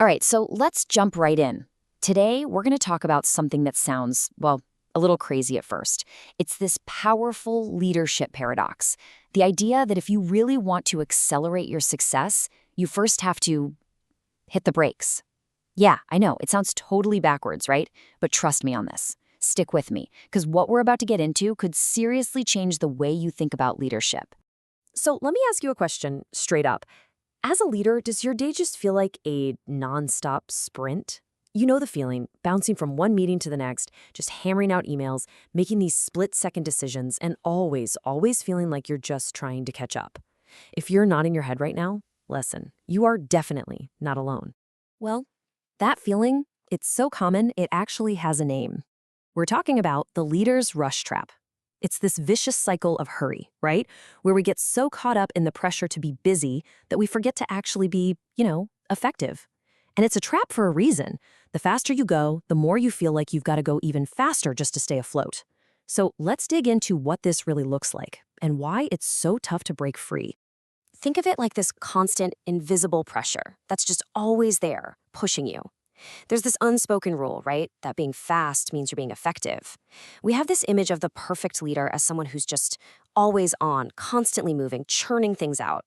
All right, so let's jump right in. Today, we're going to talk about something that sounds, well, a little crazy at first. It's this powerful leadership paradox. The idea that if you really want to accelerate your success, you first have to hit the brakes. Yeah, I know, it sounds totally backwards, right? But trust me on this. Stick with me, because what we're about to get into could seriously change the way you think about leadership. So let me ask you a question straight up. As a leader, does your day just feel like a nonstop sprint? You know the feeling, bouncing from one meeting to the next, just hammering out emails, making these split-second decisions, and always feeling like you're just trying to catch up. If you're nodding your head right now, listen, you are definitely not alone. Well, that feeling, it's so common, it actually has a name. We're talking about the leader's rush trap. It's this vicious cycle of hurry, right? Where we get so caught up in the pressure to be busy that we forget to actually be, effective. And it's a trap for a reason. The faster you go, the more you feel like you've got to go even faster just to stay afloat. So let's dig into what this really looks like and why it's so tough to break free. Think of it like this constant, invisible pressure that's just always there, pushing you. There's this unspoken rule, right? That being fast means you're being effective. We have this image of the perfect leader as someone who's just always on, constantly moving, churning things out.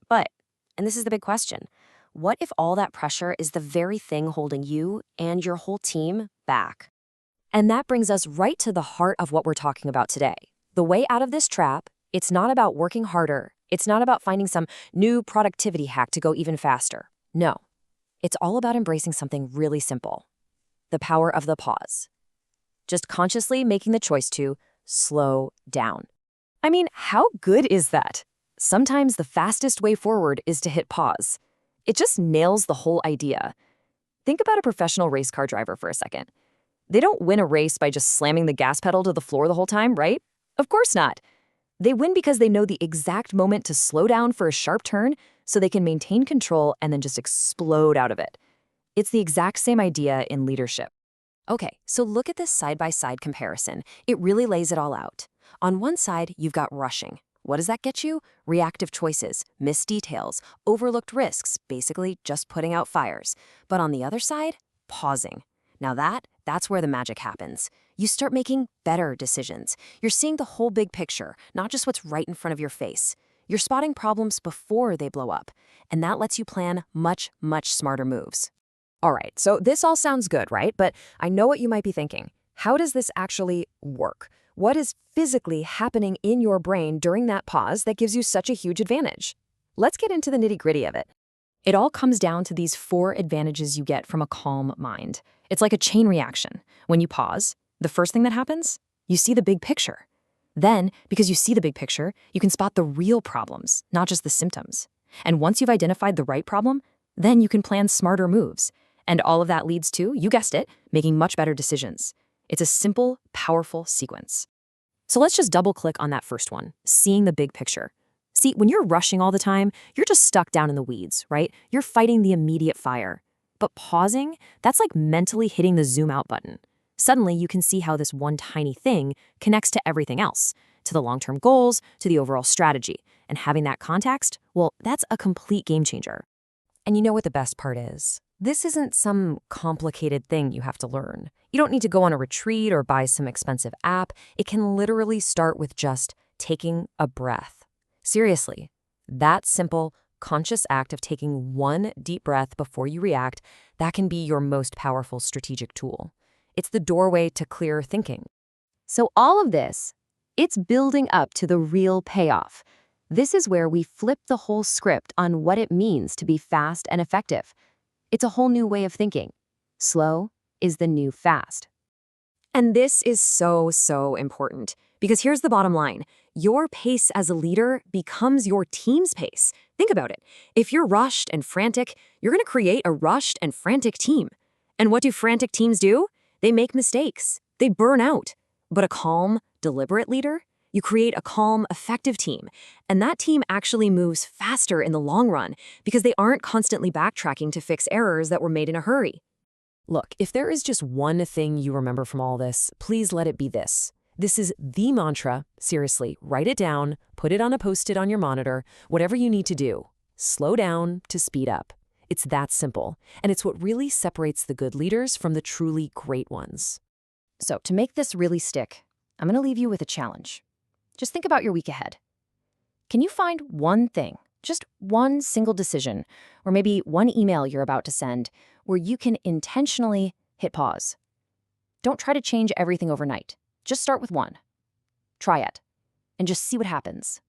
But, and this is the big question, what if all that pressure is the very thing holding you and your whole team back? And that brings us right to the heart of what we're talking about today. The way out of this trap, it's not about working harder. It's not about finding some new productivity hack to go even faster. No. It's all about embracing something really simple. The power of the pause. Just consciously making the choice to slow down. I mean, how good is that? Sometimes the fastest way forward is to hit pause. It just nails the whole idea. Think about a professional race car driver for a second. They don't win a race by just slamming the gas pedal to the floor the whole time, right? Of course not. They win because they know the exact moment to slow down for a sharp turn so they can maintain control and then just explode out of it. It's the exact same idea in leadership. Okay, so look at this side-by-side comparison. It really lays it all out. On one side, you've got rushing. What does that get you? Reactive choices, missed details, overlooked risks, basically just putting out fires. But on the other side, pausing. Now that's where the magic happens. You start making better decisions. You're seeing the whole big picture, not just what's right in front of your face. You're spotting problems before they blow up, and that lets you plan much smarter moves. All right, so this all sounds good, right? But I know what you might be thinking. How does this actually work? What is physically happening in your brain during that pause that gives you such a huge advantage? Let's get into the nitty-gritty of it. It all comes down to these 4 advantages you get from a calm mind. It's like a chain reaction. When you pause, the first thing that happens, you see the big picture. Then, because you see the big picture, you can spot the real problems, not just the symptoms. And once you've identified the right problem, then you can plan smarter moves. And all of that leads to, you guessed it, making much better decisions. It's a simple, powerful sequence. So let's just double-click on that first one, seeing the big picture. See, when you're rushing all the time, you're just stuck down in the weeds, right? You're fighting the immediate fire. But pausing, that's like mentally hitting the zoom out button. Suddenly, you can see how this one tiny thing connects to everything else, to the long-term goals, to the overall strategy. And having that context, well, that's a complete game changer. And you know what the best part is? This isn't some complicated thing you have to learn. You don't need to go on a retreat or buy some expensive app. It can literally start with just taking a breath. Seriously, that simple, conscious act of taking one deep breath before you react, that can be your most powerful strategic tool. It's the doorway to clearer thinking. So all of this, it's building up to the real payoff. This is where we flip the whole script on what it means to be fast and effective. It's a whole new way of thinking. Slow is the new fast. And this is so important, because here's the bottom line. Your pace as a leader becomes your team's pace. Think about it. If you're rushed and frantic, you're going to create a rushed and frantic team. And what do frantic teams do? They make mistakes. They burn out. But a calm, deliberate leader, you create a calm, effective team. And that team actually moves faster in the long run because they aren't constantly backtracking to fix errors that were made in a hurry. Look, if there is just one thing you remember from all this, please let it be this. This is the mantra. Seriously, write it down, put it on a Post-it on your monitor, whatever you need to do. Slow down to speed up. It's that simple, and it's what really separates the good leaders from the truly great ones. So to make this really stick, I'm going to leave you with a challenge. Just think about your week ahead. Can you find one thing, just one single decision, or maybe one email you're about to send, where you can intentionally hit pause? Don't try to change everything overnight. Just start with one. Try it, and just see what happens.